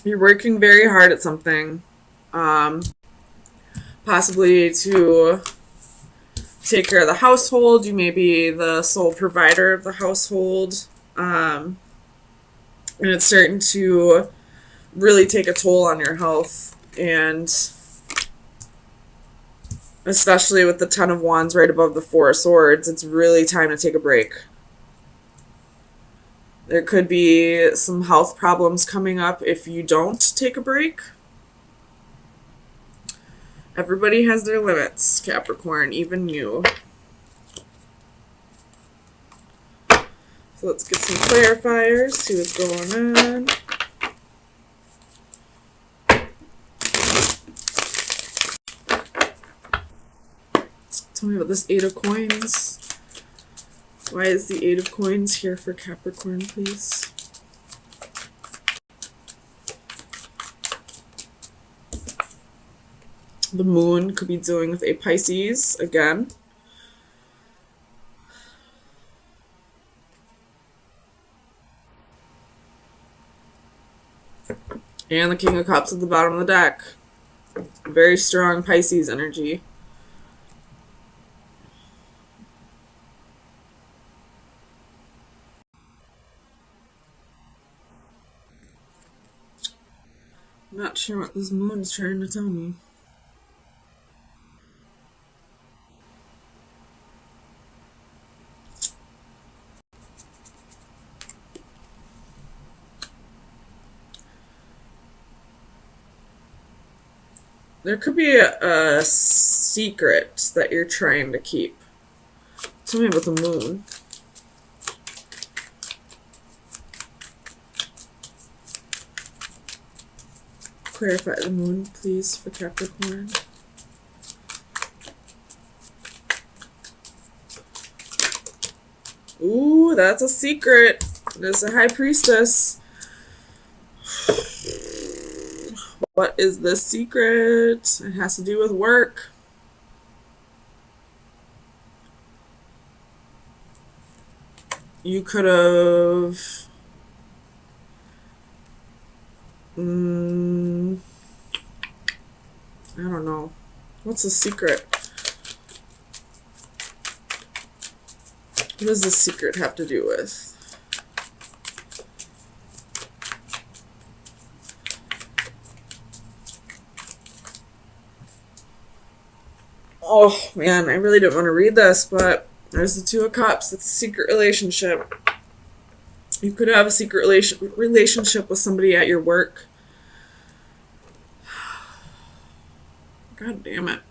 You're working very hard at something, um, possibly to take care of the household. You may be the sole provider of the household, um, and it's starting to really take a toll on your health. And especially with the Ten of Wands right above the Four of Swords, it's really time to take a break. There could be some health problems coming up if you don't take a break. Everybody has their limits, Capricorn, even you. So let's get some clarifiers, see what's going on. Tell me about this Eight of Coins. Why is the Eight of Coins here for Capricorn, please? The Moon could be dealing with a Pisces again. And the King of Cups at the bottom of the deck. Very strong Pisces energy. I'm not sure what this moon's trying to tell me. There could be a secret that you're trying to keep. Tell me about the moon. Clarify the moon, please, for Capricorn. Ooh, that's a secret. There's a High Priestess. What is the secret? It has to do with work. You could have... I don't know. What's the secret? What does the secret have to do with? Oh, man, I really didn't want to read this, but there's the Two of Cups. It's a secret relationship. You could have a secret relationship with somebody at your work. God damn it.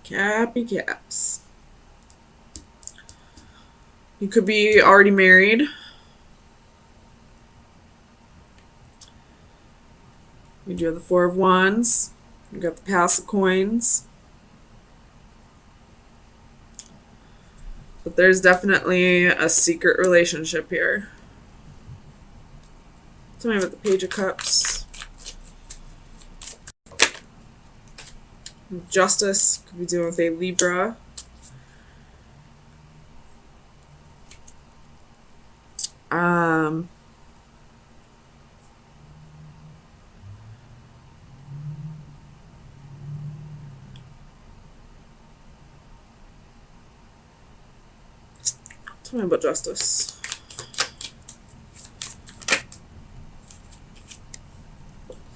Cappy caps. You could be already married. You do have the Four of Wands. You got the Pass of Coins. But there's definitely a secret relationship here. Tell me about the Page of Cups. Justice could be dealing with a Libra. Tell me about Justice.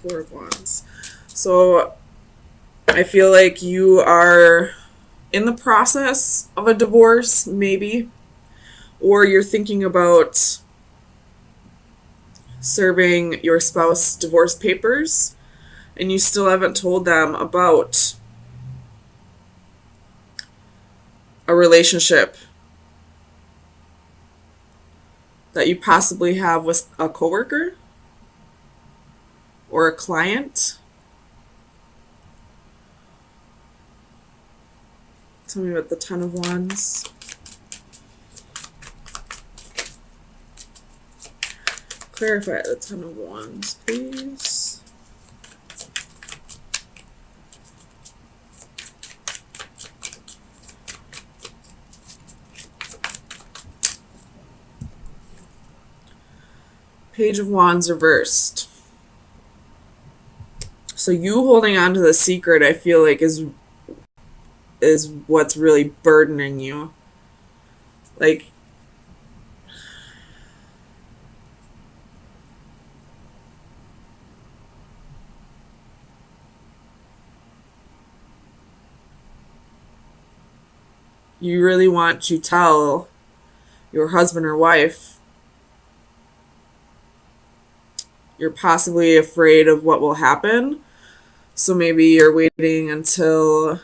Four of Wands. So I feel like you are in the process of a divorce, maybe, or you're thinking about serving your spouse divorce papers and you still haven't told them about a relationship that you possibly have with a coworker or a client. Tell me about the Ten of Wands. Clarify the Ten of Wands, please. Page of Wands reversed. So you holding on to the secret, I feel like, is what's really burdening you. Like, you really want to tell your husband or wife. You're possibly afraid of what will happen. So maybe you're waiting until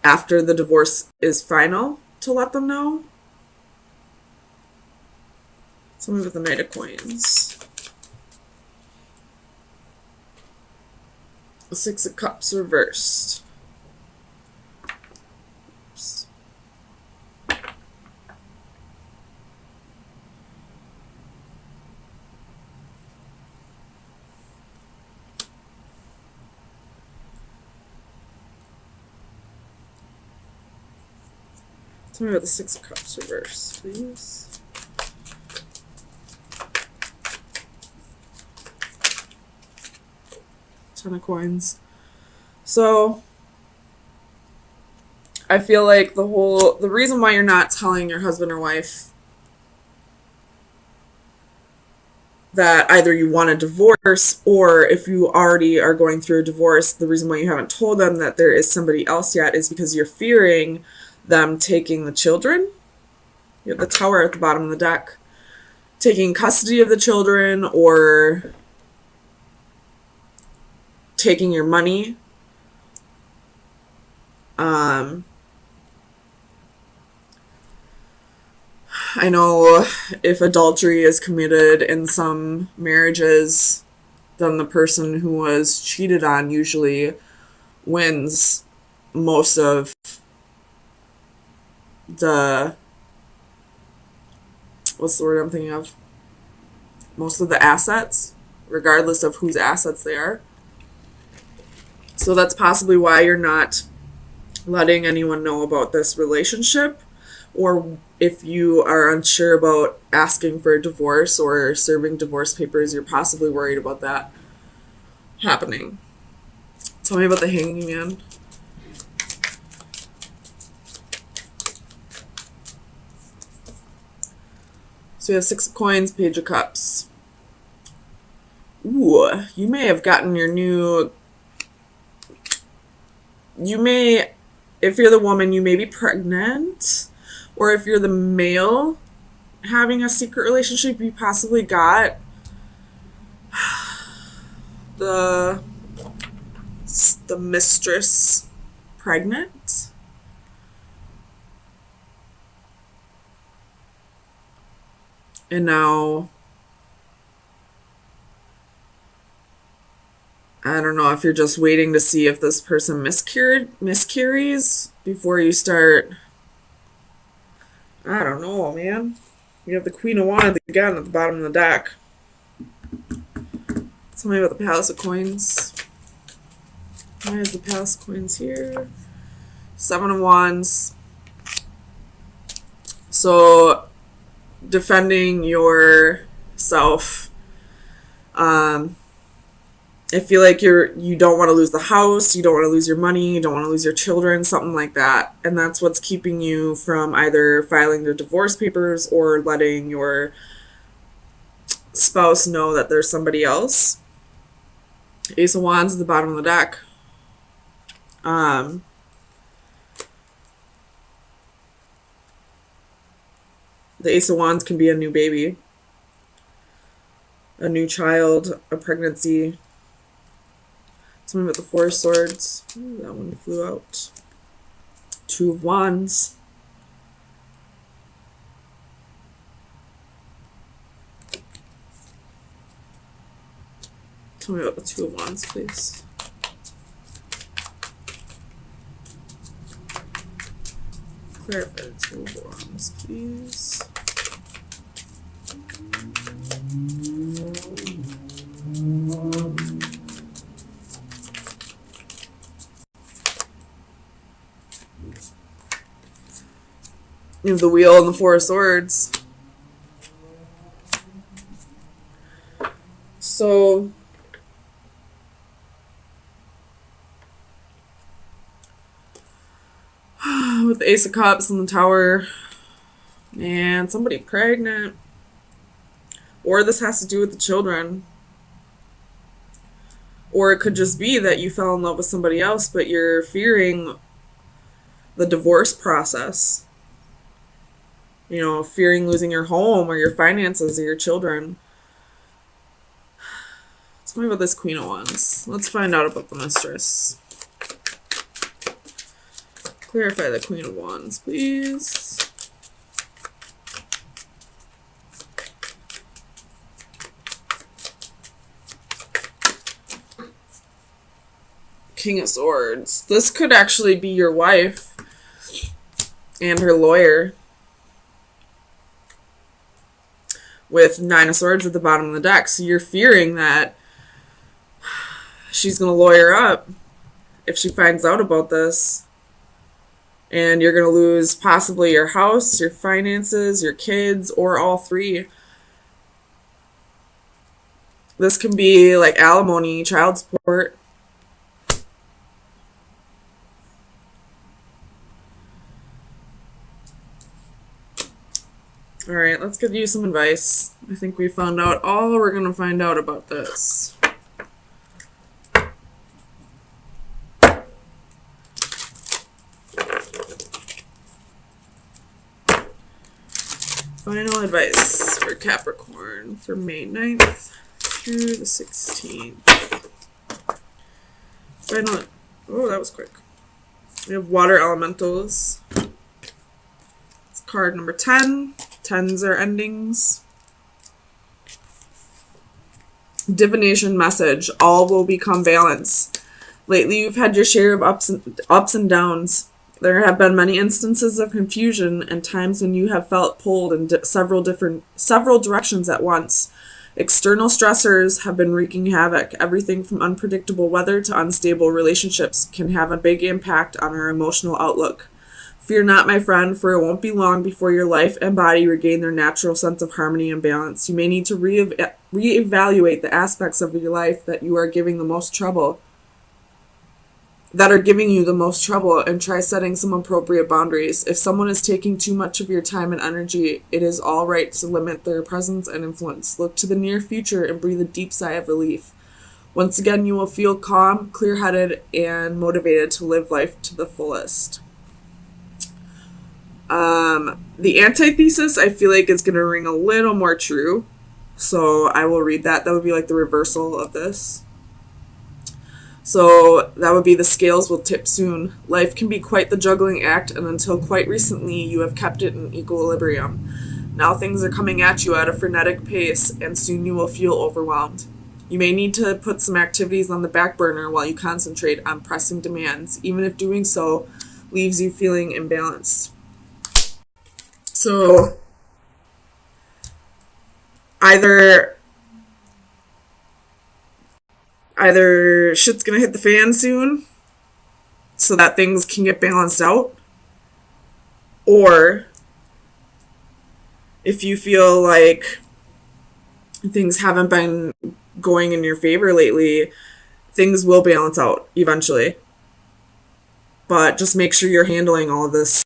after the divorce is final to let them know. Tell me with the Knight of Coins. The Six of Cups reversed. Oops. Tell me about the Six of Cups reversed, please. Ten of Coins. So I feel like the reason why you're not telling your husband or wife that either you want a divorce, or if you already are going through a divorce, the reason why you haven't told them that there is somebody else yet is because you're fearing them taking the children. You have the Tower at the bottom of the deck. Taking custody of the children, or taking your money. I know if adultery is committed in some marriages, then the person who was cheated on usually wins most of the, what's the word I'm thinking of? Most of the assets, regardless of whose assets they are. So that's possibly why you're not letting anyone know about this relationship. Or if you are unsure about asking for a divorce or serving divorce papers, you're possibly worried about that happening. Tell me about the Hanging Man. So you have Six of Coins, Page of Cups. Ooh, you may have gotten your new... if you're the woman, you may be pregnant. Or if you're the male having a secret relationship, you possibly got the mistress pregnant. And now, I don't know if you're just waiting to see if this person miscarries before you start. I don't know, man. You have the Queen of Wands again at the bottom of the deck. Tell me about the Palace of Coins. Why is the Palace of Coins here? Seven of Wands. So, defending yourself. I feel like you don't want to lose the house, you don't want to lose your money, you don't want to lose your children, something like that. And that's what's keeping you from either filing the divorce papers or letting your spouse know that there's somebody else. Ace of Wands at the bottom of the deck. The Ace of Wands can be a new baby, a new child, a pregnancy. Something with the Four of Swords. Ooh, that one flew out. Two of Wands. Tell me about the Two of Wands, please. Clarify the Two of Wands, please. You have the Wheel and the Four of Swords. So with the Ace of Cups and the Tower, and somebody pregnant. Or this has to do with the children. Or it could just be that you fell in love with somebody else, but you're fearing the divorce process. You know, fearing losing your home or your finances or your children. Tell me about this Queen of Wands. Let's find out about the Mistress. Clarify the Queen of Wands, please. King of Swords. This could actually be your wife and her lawyer. With Nine of Swords at the bottom of the deck. So you're fearing that she's going to lawyer up if she finds out about this. And you're going to lose possibly your house, your finances, your kids, or all three. This can be like alimony, child support. Alright, let's give you some advice. I think we found out all we're going to find out about this. Final advice for Capricorn for May 9th through the 16th. Final. Oh, that was quick. We have water elementals. It's card number 10. Tens are endings. Divination message. All will become balance. Lately, you've had your share of ups and downs. There have been many instances of confusion and times when you have felt pulled in several directions at once. External stressors have been wreaking havoc. Everything from unpredictable weather to unstable relationships can have a big impact on our emotional outlook. Fear not, my friend, for it won't be long before your life and body regain their natural sense of harmony and balance. You may need to reevaluate the aspects of your life that are giving you the most trouble, and try setting some appropriate boundaries. If someone is taking too much of your time and energy, it is all right to limit their presence and influence. Look to the near future and breathe a deep sigh of relief. Once again, you will feel calm, clear-headed, and motivated to live life to the fullest. The antithesis, I feel like, is going to ring a little more true. So I will read that. That would be like the reversal of this. So that would be the scales will tip soon. Life can be quite the juggling act, and until quite recently, you have kept it in equilibrium. Now things are coming at you at a frenetic pace, and soon you will feel overwhelmed. You may need to put some activities on the back burner while you concentrate on pressing demands, even if doing so leaves you feeling imbalanced. So either shit's gonna hit the fan soon so that things can get balanced out, or if you feel like things haven't been going in your favor lately, things will balance out eventually. But just make sure you're handling all of this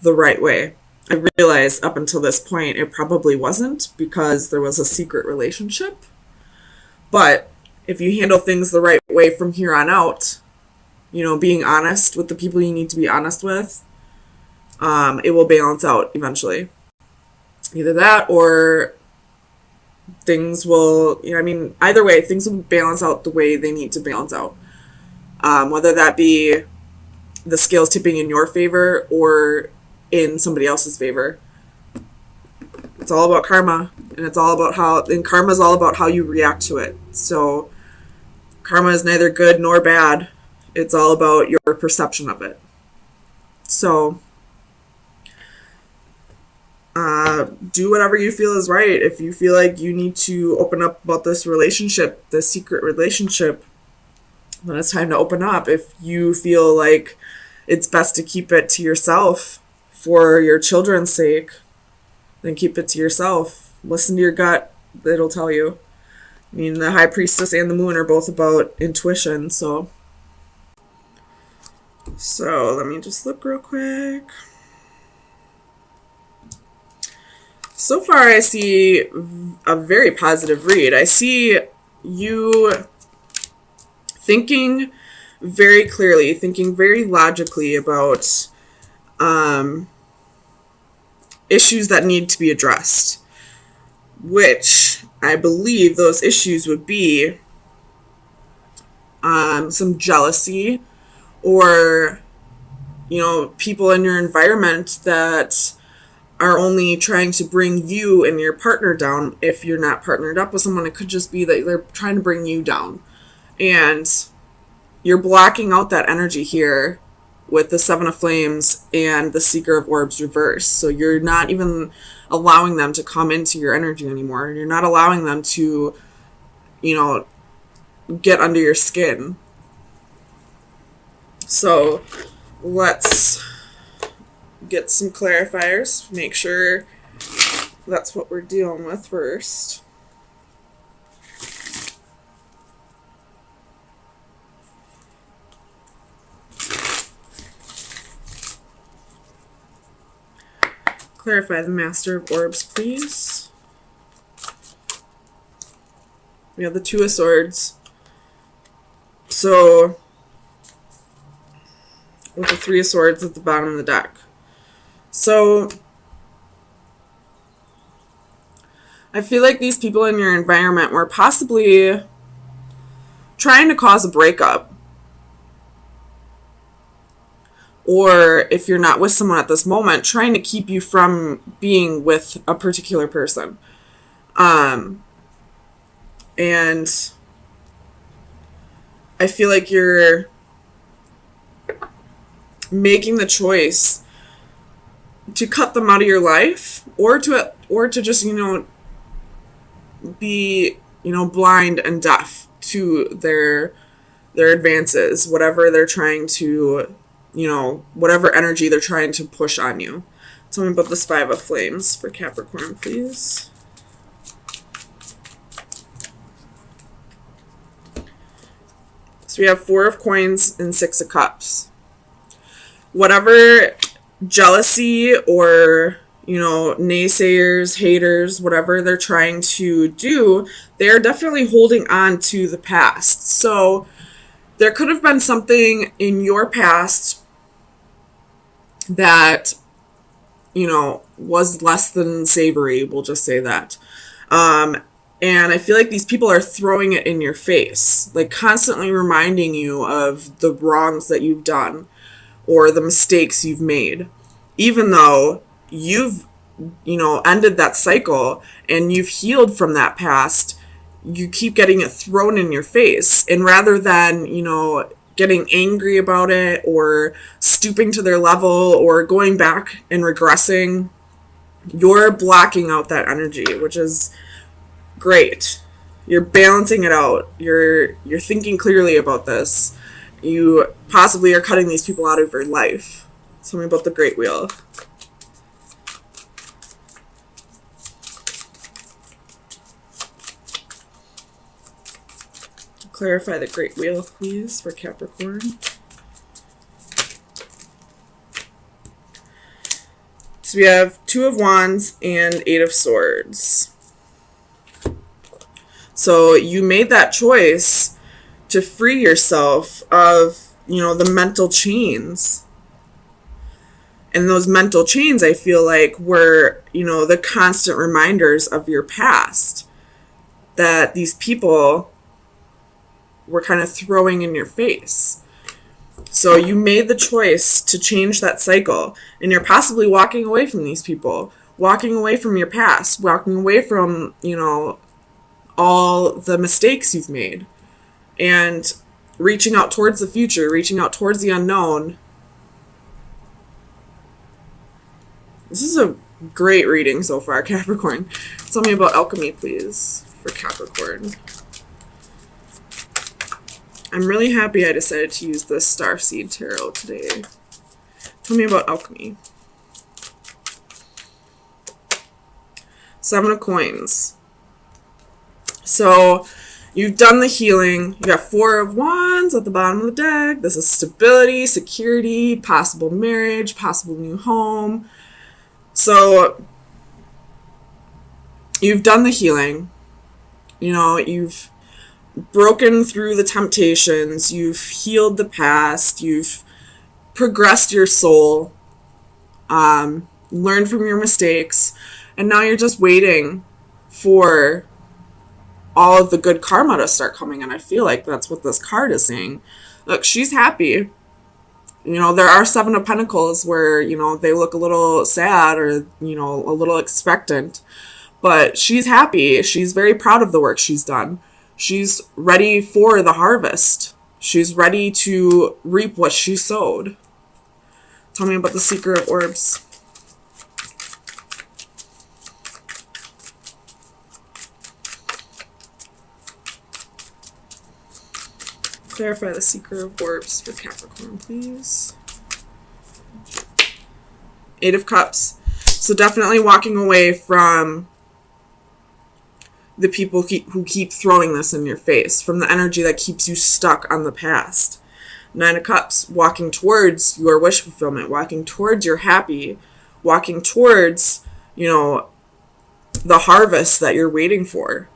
the right way. I realized up until this point it probably wasn't, because there was a secret relationship. But if you handle things the right way from here on out, being honest with the people you need to be honest with, it will balance out eventually. Either that or things will, either way, things will balance out the way they need to balance out. Whether that be the scales tipping in your favor or in somebody else's favor. It's all about karma, and karma is all about how you react to it. So karma is neither good nor bad. It's all about your perception of it. So do whatever you feel is right. If you feel like you need to open up about this relationship, this secret relationship, then it's time to open up. If you feel like it's best to keep it to yourself for your children's sake, then keep it to yourself. Listen to your gut. It'll tell you. I mean, the High Priestess and the Moon are both about intuition, so let me just look real quick. So far, I see a very positive read. I see you thinking very clearly, thinking very logically about issues that need to be addressed, which I believe those issues would be some jealousy, or, you know, people in your environment that are only trying to bring you and your partner down. If you're not partnered up with someone, it could just be that they're trying to bring you down. And you're blocking out that energy here with the Seven of Flames and the Seeker of Orbs reverse. So you're not even allowing them to come into your energy anymore. You're not allowing them to, you know, get under your skin. So let's get some clarifiers. Make sure that's what we're dealing with first. Clarify the Master of Orbs, please. We have the Two of Swords. So, with the Three of Swords at the bottom of the deck. So, I feel like these people in your environment were possibly trying to cause a breakup. Or if you're not with someone at this moment, trying to keep you from being with a particular person. And I feel like you're making the choice to cut them out of your life, or to just, you know, be, you know, blind and deaf to their advances, whatever they're trying to, you know, whatever energy they're trying to push on you. Tell me about this Five of Flames for Capricorn, please. So we have Four of Coins and Six of Cups. Whatever jealousy or, you know, naysayers, haters, whatever they're trying to do, they're definitely holding on to the past. So there could have been something in your past that, you know, was less than savory, we'll just say that. And I feel like these people are throwing it in your face, like constantly reminding you of the wrongs that you've done or the mistakes you've made, even though you've, you know, ended that cycle and you've healed from that past. You keep getting it thrown in your face, and rather than, you know, getting angry about it or stooping to their level or going back and regressing, you're blocking out that energy, which is great. You're balancing it out. You're thinking clearly about this. You possibly are cutting these people out of your life. Tell me about the Great Wheel. Clarify the Great Wheel, please, for Capricorn. So we have Two of Wands and Eight of Swords. So you made that choice to free yourself of, you know, the mental chains. And those mental chains, I feel like, were, you know, the constant reminders of your past that these people were kind of throwing in your face. So you made the choice to change that cycle, and you're possibly walking away from these people, walking away from your past, walking away from, you know, all the mistakes you've made, and reaching out towards the future, reaching out towards the unknown. This is a great reading so far, Capricorn. Tell me about alchemy, please, for Capricorn. I'm really happy I decided to use this Starseed Tarot today. Tell me about alchemy. Seven of Coins. So you've done the healing. You got 4 of Wands at the bottom of the deck. This is stability, security, possible marriage, possible new home. So you've done the healing. You know, you've broken through the temptations. You've healed the past. You've progressed your soul. Learned from your mistakes. And now you're just waiting for all of the good karma to start coming in. I feel like that's what this card is saying. Look, she's happy. You know, there are 7 of Pentacles where, you know, they look a little sad or, you know, a little expectant. But she's happy. She's very proud of the work she's done. She's ready for the harvest. She's ready to reap what she sowed. Tell me about the Seeker of Orbs. Clarify the Seeker of Orbs for Capricorn, please. 8 of Cups. So definitely walking away from the people who keep throwing this in your face, from the energy that keeps you stuck on the past. 9 of Cups, walking towards your wish fulfillment, walking towards your happy, walking towards, you know, the harvest that you're waiting for.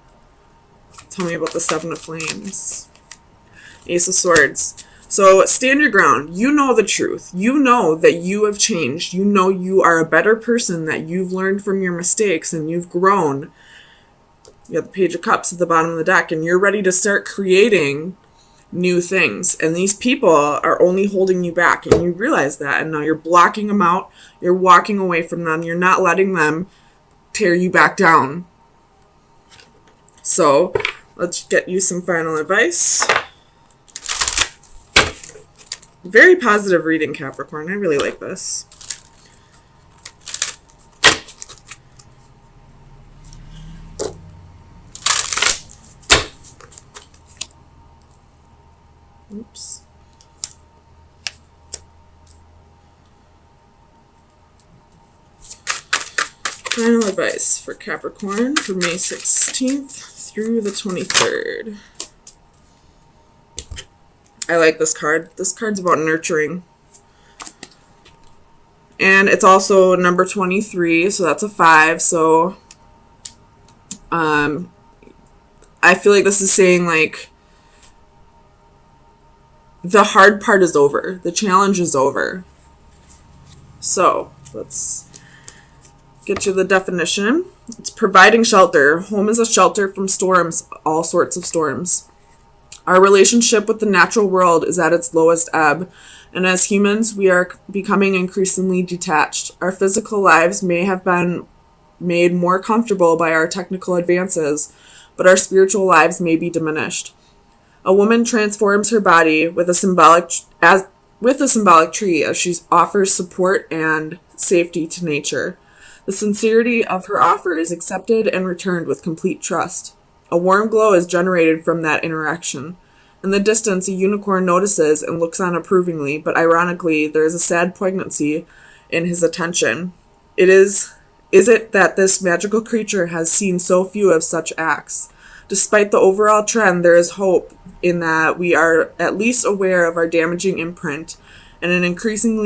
Tell me about the 7 of Flames. Ace of Swords. So stand your ground. You know the truth. You know that you have changed. You know you are a better person, that you've learned from your mistakes and you've grown. You have the Page of Cups at the bottom of the deck, and you're ready to start creating new things. And these people are only holding you back, and you realize that. And now you're blocking them out. You're walking away from them. You're not letting them tear you back down. So let's get you some final advice. Very positive reading, Capricorn. I really like this. Oops. Final advice for Capricorn for May 16th through the 23rd. I like this card. This card's about nurturing. And it's also number 23, so that's a 5. So I feel like this is saying, like, the hard part is over. The challenge is over. So let's get you the definition. It's providing shelter. Home is a shelter from storms, all sorts of storms. Our relationship with the natural world is at its lowest ebb, and as humans, we are becoming increasingly detached. Our physical lives may have been made more comfortable by our technical advances, but our spiritual lives may be diminished. A woman transforms her body with a symbolic tree as she offers support and safety to nature. The sincerity of her offer is accepted and returned with complete trust. A warm glow is generated from that interaction. In the distance, a unicorn notices and looks on approvingly, but ironically, there is a sad poignancy in his attention. Is it that this magical creature has seen so few of such acts? Despite the overall trend, there is hope in that we are at least aware of our damaging imprint and an increasing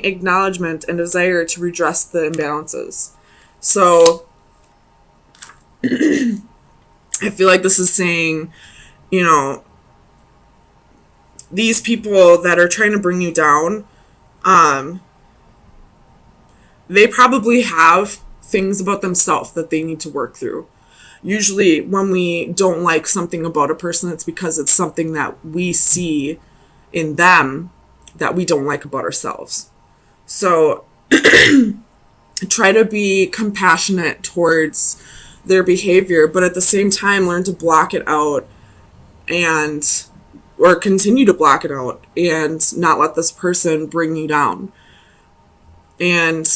acknowledgement and desire to redress the imbalances. So I feel like this is saying, you know, these people that are trying to bring you down, they probably have things about themselves that they need to work through. Usually when we don't like something about a person, it's because it's something that we see in them that we don't like about ourselves. So try to be compassionate towards their behavior, but at the same time learn to block it out or continue to block it out and not let this person bring you down. And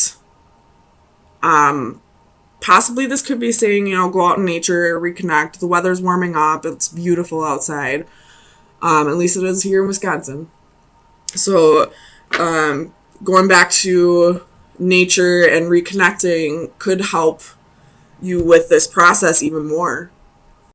possibly this could be saying, you know, go out in nature, reconnect. The weather's warming up. It's beautiful outside. At least it is here in Wisconsin. So going back to nature and reconnecting could help you with this process even more.